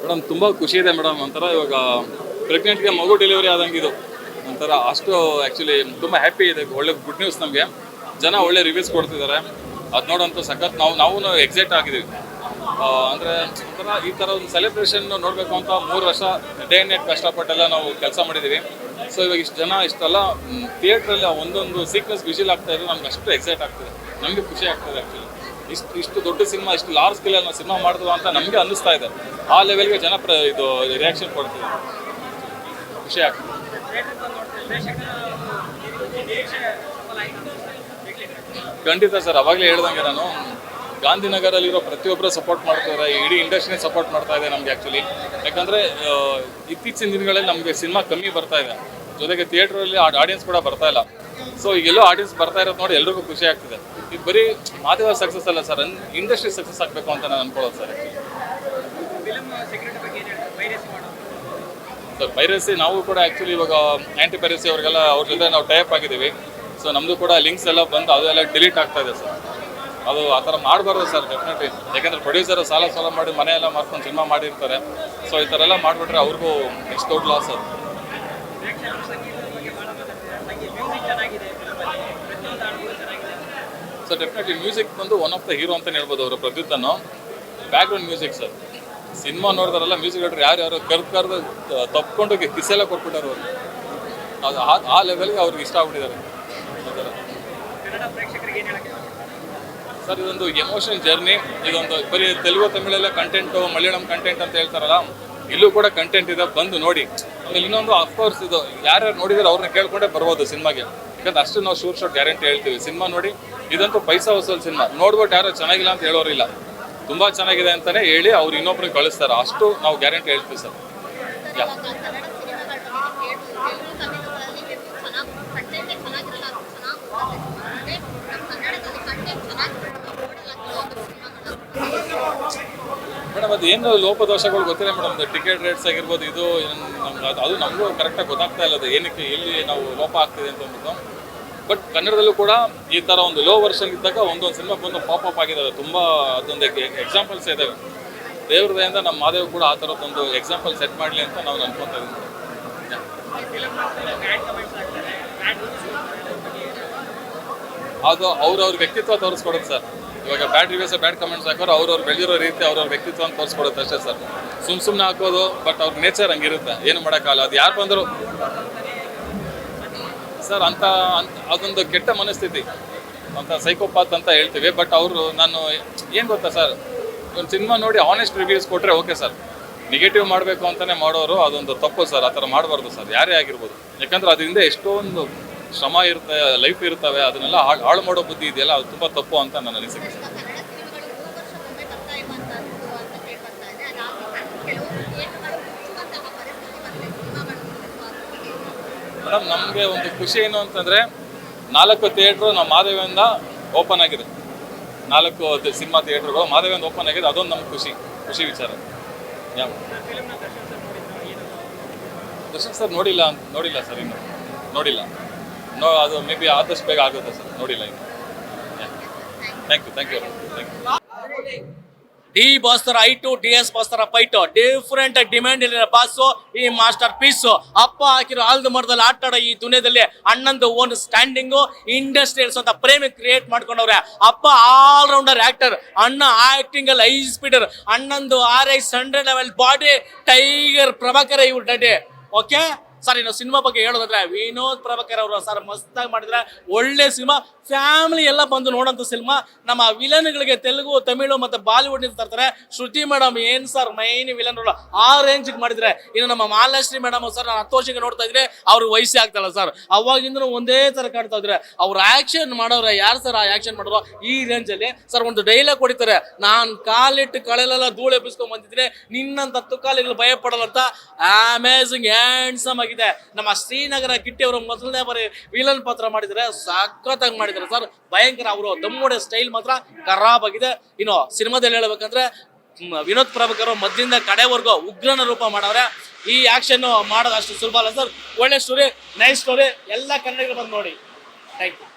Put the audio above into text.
Madam ತುಂಬ ಖುಷಿ ಇದೆ ಮೇಡಮ್. ಒಂಥರ ಇವಾಗ ಪ್ರೆಗ್ನೆಂಟ್ಗೆ ಮಗು ಡೆಲಿವರಿ ಆದಂಗೆ ಇದು ಒಂಥರ ಅಷ್ಟು ಆ್ಯಕ್ಚುಲಿ ತುಂಬ ಹ್ಯಾಪಿ ಇದೆ. ಒಳ್ಳೆ ಗುಡ್ ನ್ಯೂಸ್. ನಮಗೆ ಜನ ಒಳ್ಳೆ ರಿವ್ಯೂಸ್ ಕೊಡ್ತಿದ್ದಾರೆ. ಅದು ನೋಡೋಂಥ ಸಖತ್ ನಾವು ಎಕ್ಸೈಟ್ ಆಗಿದ್ದೀವಿ. ಅಂದರೆ ಒಂಥರ ಈ ಥರ ಒಂದು ಸೆಲೆಬ್ರೇಷನ್ ನೋಡಬೇಕು ಅಂತ 3 ವರ್ಷ ಡೇ ಆ್ಯಂಡ್ ನೈಟ್ ಕಷ್ಟಪಟ್ಟೆಲ್ಲ ನಾವು ಕೆಲಸ ಮಾಡಿದ್ದೀವಿ. ಸೊ ಇವಾಗ ಇಷ್ಟು ಜನ ಇಷ್ಟೆಲ್ಲ ಥಿಯೇಟ್ರಲ್ಲಿ ಒಂದೊಂದು ಸೀಕ್ವೆನ್ಸ್ ವಿಷಲ್ ಆಗ್ತಾ ಇದ್ರೆ ನಮ್ಗೆ ಅಷ್ಟು ಎಕ್ಸೈಟ್ ಆಗ್ತದೆ. ನಮಗೆ ಖುಷಿ ಆಗ್ತದೆ ಆ್ಯಕ್ಚುಲಿ. ಇಷ್ಟು ದೊಡ್ಡ ಸಿನಿಮಾ, ಇಷ್ಟು ಲಾರ್ಜ್ ಸ್ಕೇಲಲ್ಲಿ ನಾವು ಸಿನಿಮಾ ಮಾಡಿದ್ವು ಅಂತ ನಮಗೆ ಅನ್ನಿಸ್ತಾ ಇದೆ. ಆ ಲೆವೆಲ್ಗೆ ಜನ ಇದು ರಿಯಾಕ್ಷನ್ ಕೊಡ್ತೀವಿ. ಖುಷಿ ಆಗ್ತದೆ. ಖಂಡಿತ ಸರ್. ಅವಾಗಲೇ ಹೇಳ್ದಂಗೆ ನಾನು ಗಾಂಧಿನಗರಲ್ಲಿರೋ ಪ್ರತಿಯೊಬ್ಬರು ಸಪೋರ್ಟ್ ಮಾಡ್ತಾರೆ. ಇಡೀ ಇಂಡಸ್ಟ್ರಿನೇ ಸಪೋರ್ಟ್ ಮಾಡ್ತಾ ಇದೆ ನಮಗೆ ಆ್ಯಕ್ಚುಲಿ. ಯಾಕಂದರೆ ಇತ್ತೀಚಿನ ದಿನಗಳಲ್ಲಿ ನಮಗೆ ಸಿನಿಮಾ ಕಮ್ಮಿ ಬರ್ತಾ ಇದೆ, ಜೊತೆಗೆ ಥಿಯೇಟ್ರಲ್ಲಿ ಆಡಿಯನ್ಸ್ ಕೂಡ ಬರ್ತಾ ಇಲ್ಲ. ಸೊ ಈಗೆಲ್ಲೋ ಆಡಿಯನ್ಸ್ ಬರ್ತಾ ಇರೋದು ನೋಡಿ ಎಲ್ರಿಗೂ ಖುಷಿ ಆಗ್ತಿದೆ. ಇದು ಬರೀ ಮಾಧ್ಯಮ ಸಕ್ಸಸ್ ಅಲ್ಲ ಸರ್, ಇಂಡಸ್ಟ್ರಿ ಸಕ್ಸಸ್ ಆಗಬೇಕು ಅಂತ ನಾನು ಅನ್ಕೊಳ್ಳೋದು ಸರ್. ಸರ್ ಪೈರಸಿ ನಾವು ಕೂಡ ಆ್ಯಕ್ಚುಲಿ ಇವಾಗ ಆ್ಯಂಟಿ ಪೈರಸಿ ಅವ್ರಿಗೆಲ್ಲ ಅವ್ರ ಜೊತೆ ನಾವು ಟೈಪ್ ಆಗಿದ್ದೀವಿ. ಸೊ ನಮ್ಮದು ಕೂಡ ಲಿಂಕ್ಸ್ ಎಲ್ಲ ಬಂದು ಅದೆಲ್ಲ ಡಿಲೀಟ್ ಆಗ್ತಾ ಇದೆ ಸರ್. ಅದು ಆ ಥರ ಮಾಡಬಾರ್ದು ಸರ್ ಡೆಫಿನೆಟ್ಲಿ. ಯಾಕೆಂದರೆ ಪ್ರೊಡ್ಯೂಸರ್ ಸಾಲ ಮಾಡಿ ಮನೆಯೆಲ್ಲ ಮಾರ್ಕೊಂಡು ಸಿನಿಮಾ ಮಾಡಿರ್ತಾರೆ. ಸೊ ಈ ಥರ ಎಲ್ಲ ಮಾಡಿಬಿಟ್ರೆ ಅವ್ರಿಗೂ ಎಷ್ಟು ದೊಡ್ಡ ಲಾಸ್ ಅದು. ಸರ್ ಡೆಫಿನೆಟ್ಲಿ ಮ್ಯೂಸಿಕ್ ಬಂದು ಒನ್ ಆಫ್ ದ ಹೀರೋ ಅಂತಲೇ ಹೇಳ್ಬೋದು ಅವರು. ಪ್ರದ್ಯುತ್ತನ್ನು ಬ್ಯಾಕ್ಗ್ರೌಂಡ್ ಮ್ಯೂಸಿಕ್ ಸರ್. ಸಿನಿಮಾ ನೋಡಿದಾರಲ್ಲ ಮ್ಯೂಸಿಕ್ ಡೈರೆಕ್ಟರ್ ಯಾರು ಕರ್ದು ತಪ್ಕೊಂಡು ಕಿಸೆಲ್ಲ ಕೊಟ್ಬಿಟ್ಟಾರೆ ಅವರು. ಅದು ಆ ಲೆವೆಲ್ಗೆ ಅವ್ರಿಗೆ ಇಷ್ಟ ಆಗ್ಬಿಟ್ಟಿದ್ದಾರೆ ಸರ್. ಇದೊಂದು ಎಮೋಷನಲ್ ಜರ್ನಿ. ಇದೊಂದು ಬರೀ ತೆಲುಗು ತಮಿಳೆಲ್ಲ ಕಂಟೆಂಟು, ಮಲಯಾಳಂ ಕಂಟೆಂಟ್ ಅಂತ ಹೇಳ್ತಾರಲ್ಲ, ಇಲ್ಲೂ ಕೂಡ ಕಂಟೆಂಟ್ ಇದೆ, ಬಂದು ನೋಡಿ. ಆಮೇಲೆ ಇನ್ನೊಂದು ಅಫ್ಕೋರ್ಸ್ ಇದು ಯಾರ್ಯಾರು ನೋಡಿದಾರೆ ಅವ್ರನ್ನ ಕೇಳ್ಕೊಂಡೇ ಬರ್ಬೋದು ಸಿನಿಮಾಗೆ. ಯಾಕಂದ್ರೆ ಅಷ್ಟು ನಾವು ಶೂರ್ ಶಾಟ್ ಗ್ಯಾರಂಟಿ ಹೇಳ್ತೀವಿ. ಸಿನಿಮಾ ನೋಡಿ, ಇದಂತೂ ಪೈಸಾ ವಸೂಲ್ ಸಿನಿಮಾ. ನೋಡ್ಬಿಟ್ಟು ಯಾರು ಚೆನ್ನಾಗಿಲ್ಲ ಅಂತ ಹೇಳೋರಿಲ್ಲ, ತುಂಬ ಚೆನ್ನಾಗಿದೆ ಅಂತಲೇ ಹೇಳಿ ಅವ್ರು ಇನ್ನೊಬ್ರಿಗೆ ಕಳಿಸ್ತಾರೆ. ಅಷ್ಟು ನಾವು ಗ್ಯಾರಂಟಿ ಹೇಳ್ತೀವಿ ಸರ್. ಮೇಡಮ್ ಅದು ಏನು ಲೋಪದೋಷಗಳು ಗೊತ್ತಿಲ್ಲ ಮೇಡಮ್. ಟಿಕೆಟ್ ರೇಟ್ಸ್ ಆಗಿರ್ಬೋದು, ಇದು ನಮ್ಗೆ ಅದು ನಮಗೂ ಕರೆಕ್ಟಾಗಿ ಗೊತ್ತಾಗ್ತಾ ಇಲ್ಲ ಅದು ಏನಕ್ಕೆ ಎಲ್ಲಿ ನಾವು ಲೋಪ ಆಗ್ತಿದೆ ಅಂತ ಅಂದ್ಬಿಟ್ಟು. ಬಟ್ ಕನ್ನಡದಲ್ಲೂ ಕೂಡ ಈ ಥರ ಒಂದು ಲೋ ವರ್ಷನ್ ಇದ್ದಾಗ ಒಂದೊಂದು ಸಿನಿಮಾ ಬಂದು ಪಾಪಪ್ ಆಗಿದ್ದಾವೆ. ತುಂಬ ಅದೊಂದು ಎಕ್ಸಾಂಪಲ್ಸ್ ಇದ್ದಾವೆ. ದೇವ್ರ ದಯಿಂದ ನಮ್ಮ ಮಾದೇವ್ ಕೂಡ ಆ ಥರದ್ದೊಂದು ಎಕ್ಸಾಂಪಲ್ ಸೆಟ್ ಮಾಡಲಿ ಅಂತ ನಾವು ಅನ್ಕೊತಾ ಇದ್ದೀವಿ. ಅದು ಅವ್ರವ್ರ ವ್ಯಕ್ತಿತ್ವ ತೋರಿಸ್ಕೊಡುತ್ತೆ ಸರ್. ಇವಾಗ ಬ್ಯಾಡ್ ರಿವ್ಯೂಸ್, ಬ್ಯಾಡ್ ಕಮೆಂಟ್ಸ್ ಹಾಕೋರು ಅವ್ರವ್ರು ಬೆಳೆದಿರೋ ರೀತಿ ಅವ್ರವ್ರ ವ್ಯಕ್ತಿತ್ವನ ತೋರಿಸ್ಕೊಡುತ್ತೆ ಅಷ್ಟೇ ಸರ್. ಸುಮ್ಮನೆ ಹಾಕೋದು, ಬಟ್ ಅವ್ರ ನೇಚರ್ ಹಂಗಿರುತ್ತೆ, ಏನು ಮಾಡೋಕ್ಕಾಗಲ್ಲ. ಅದು ಯಾರು ಬಂದರು ಸರ್ ಅಂತ ಅದೊಂದು ಕೆಟ್ಟ ಮನಸ್ಥಿತಿ ಅಂತ ಸೈಕೋಪಾತ್ ಅಂತ ಹೇಳ್ತೀವಿ. ಬಟ್ ಅವರು ನಾನು ಏನು ಗೊತ್ತಾ ಸರ್, ಒಂದು ಸಿನಿಮಾ ನೋಡಿ ಆನೆಸ್ಟ್ ರಿವ್ಯೂಸ್ ಕೊಟ್ಟರೆ ಓಕೆ ಸರ್. ನೆಗೆಟಿವ್ ಮಾಡಬೇಕು ಅಂತಲೇ ಮಾಡೋರು ಅದೊಂದು ತಪ್ಪು ಸರ್. ಆ ಥರ ಮಾಡಬಾರ್ದು ಸರ್, ಯಾರೇ ಆಗಿರ್ಬೋದು. ಯಾಕಂದ್ರೆ ಅದರಿಂದ ಎಷ್ಟೊಂದು ಶ್ರಮ ಇರುತ್ತೆ, ಲೈಫ್ ಇರ್ತವೆ, ಅದನ್ನೆಲ್ಲ ಹಾಳು ಮಾಡೋ ಬುದ್ಧಿ ಇದೆಯಲ್ಲ, ಅದು ತುಂಬ ತಪ್ಪು ಅಂತ ನನ್ನ ಅನಿಸಿಕೆ ಸರ್. ಮೇಡಮ್ ನಮಗೆ ಒಂದು ಖುಷಿ ಏನು ಅಂತಂದರೆ 4 ಥಿಯೇಟ್ರು ನಮ್ಮ ಮಾದೇವಿಯಿಂದ ಓಪನ್ ಆಗಿದೆ. 4 ಸಿನಿಮಾ ಥಿಯೇಟ್ರುಗಳು ಮಾದೇವಿಯಿಂದ ಓಪನ್ ಆಗಿದೆ. ಅದೊಂದು ನಮ್ಗೆ ಖುಷಿ ವಿಚಾರ. ಯಾವ ದರ್ಶನ್ ಸರ್ ನೋಡಿಲ್ಲ ಸರ್, ಇನ್ನು ನೋಡಿಲ್ಲ. ಅದು ಮೇ ಬಿ ಆದಷ್ಟು ಬೇಗ ಆಗುತ್ತೆ ಸರ್, ನೋಡಿಲ್ಲ ಇನ್ನು. Thank you. ಡಿ ಬಾಸ್ ತರ ಐಟು, DS ಬಾಸ್ ತರ ಫೈಟು, ಡಿಫ್ರೆಂಟ್ ಡಿಮ್ಯಾಂಡ್ ಇಲ್ಲಿನ ಬಾಸು. ಈ ಮಾಸ್ಟರ್ ಪೀಸು ಅಪ್ಪ ಹಾಕಿರೋ ಆಲ್ದು ಮರದಲ್ಲಿ ಆಟಾಡೋ ಈ ದುನಿಯಾದಲ್ಲಿ ಅಣ್ಣಂದು ಓನ್ ಸ್ಟ್ಯಾಂಡಿಂಗು, ಇಂಡಸ್ಟ್ರಿಯಲ್ಸ್ ಅಂತ ಪ್ರೇಮಿ ಕ್ರಿಯೇಟ್ ಮಾಡ್ಕೊಂಡವ್ರೆ. ಅಪ್ಪ ಆಲ್ ರೌಂಡರ್ ಆಕ್ಟರ್, ಅಣ್ಣ ಆಕ್ಟಿಂಗ್ ಅಲ್ಲಿ ಹೈ ಸ್ಪೀಡರ್, ಅಣ್ಣಂದು RX100 level body, tiger Prabhakar ಇವ್ರು ಡೇ. ಓಕೆ ಸರ್, ಇನ್ನು ಸಿನಿಮಾ ಬಗ್ಗೆ ಹೇಳೋದಾದ್ರೆ ವಿನೋದ್ ಪ್ರಭಾಕರ್ ಅವರು ಸರ್ ಮಸ್ತಾಗಿ ಮಾಡಿದ್ರೆ. ಒಳ್ಳೆ ಸಿನಿಮಾ, ಫ್ಯಾಮಿಲಿ ಎಲ್ಲ ಬಂದು ನೋಡೋಂಥ ಸಿನಿಮಾ. ನಮ್ಮ ವಿಲನ್ಗಳಿಗೆ ತೆಲುಗು, ತಮಿಳು ಮತ್ತು ಬಾಲಿವುಡ್ ನಿಂದ ತರ್ತಾರೆ. ಶ್ರುತಿ ಮೇಡಮ್ ಏನು ಸರ್ ಮೈನ್ ವಿಲನ್ ಆ ರೇಂಜಿಗೆ ಮಾಡಿದ್ರೆ. ಇನ್ನು ನಮ್ಮ ಮಾಲಾಶ್ರೀ ಮೇಡಮ್ ಸರ್, ನಾನು 10 ವರ್ಷಕ್ಕೆ ನೋಡ್ತಾ ಇದ್ರೆ ಅವ್ರಿಗೆ ವಯಸ್ಸೇ ಆಗ್ತಲ್ಲ ಸರ್. ಅವಾಗಿಂದ ಒಂದೇ ಥರ ಕಾಣ್ತಾ ಇದ್ರೆ. ಅವ್ರು ಆ್ಯಕ್ಷನ್ ಮಾಡೋರೆ ಯಾರು ಸರ್? ಆ ಆ್ಯಕ್ಷನ್ ಮಾಡೋರು ಈ ರೇಂಜಲ್ಲಿ ಸರ್. ಒಂದು ಡೈಲಾಗ್ ಹೊಡಿತಾರೆ, ನಾನು ಕಾಲಿಟ್ಟು ಕಳೆಲೆಲ್ಲ ಧೂಳು ಎಬ್ಬಿಸ್ಕೊಂಡ್ ಬಂದಿದ್ರೆ ನಿನ್ನಂತ 10 ಕಾಲಿಗಳು ಭಯ ಪಡಲ್ಲ ಅಂತ. ಅಮೇಝಿಂಗ್ ಹ್ಯಾಂಡ್ಸಮ್ ಆಗಿದೆ. ನಮ್ಮ ಶ್ರೀನಗರ ಕಿಟ್ಟಿ ಅವರು ಮೊದಲನೇ ಬಾರಿ ವಿಲನ್ ಪಾತ್ರ ಮಾಡಿದರೆ ಸಖತ್ತಾಗಿ ಮಾಡಿದ್ದಾರೆ ಸರ್. ಭಯಂಕರ. ಅವರು ದಮ್ಮೋಡೆ ಸ್ಟೈಲ್ ಮಾತ್ರ ಖರಾಬ್ ಆಗಿದೆ. ಇನ್ನು ಸಿನಿಮಾದಲ್ಲಿ ಹೇಳ್ಬೇಕಂದ್ರೆ ವಿನೋದ್ ಪ್ರಭಾಕರ್ ಮೊದಲಿಂದ ಕಡೆವರೆಗೂ ಉಗ್ರನ ರೂಪ ಮಾಡವ್ರೆ. ಈ ಆಕ್ಷನ್ ಮಾಡೋದು ಅಷ್ಟು ಸುಲಭ ಅಲ್ಲ ಸರ್. ಒಳ್ಳೆ ಸ್ಟೋರಿ, ನೈಸ್ ಸ್ಟೋರಿ. ಎಲ್ಲ ಕನ್ನಡಿಗರು ಬಂದು ನೋಡಿ. Thank you.